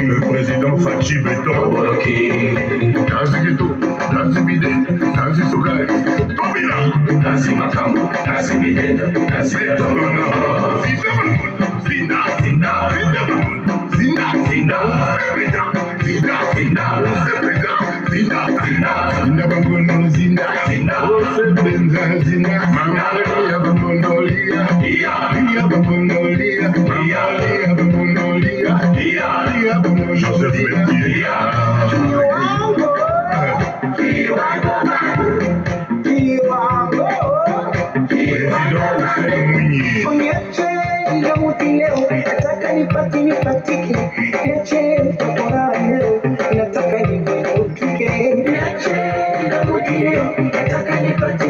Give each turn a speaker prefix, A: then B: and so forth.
A: Le président Fachi Beton, Nazi Ghetto, Nazi Bide, Nazi Sogai, Tobila, Nazi Makamu, Nazi Bide, Nazi Beton, Zina, Zina, Zina, Zina, Zina, Zina, Zina, Zina, Zina, Bangono, Zina, Zina, Benza, Zina, Maria Bangonolia, Lia Bangonolia, Lia Bangonolia, Joseph Metier.
B: Niache ya muti leo, nataka nipatike, niache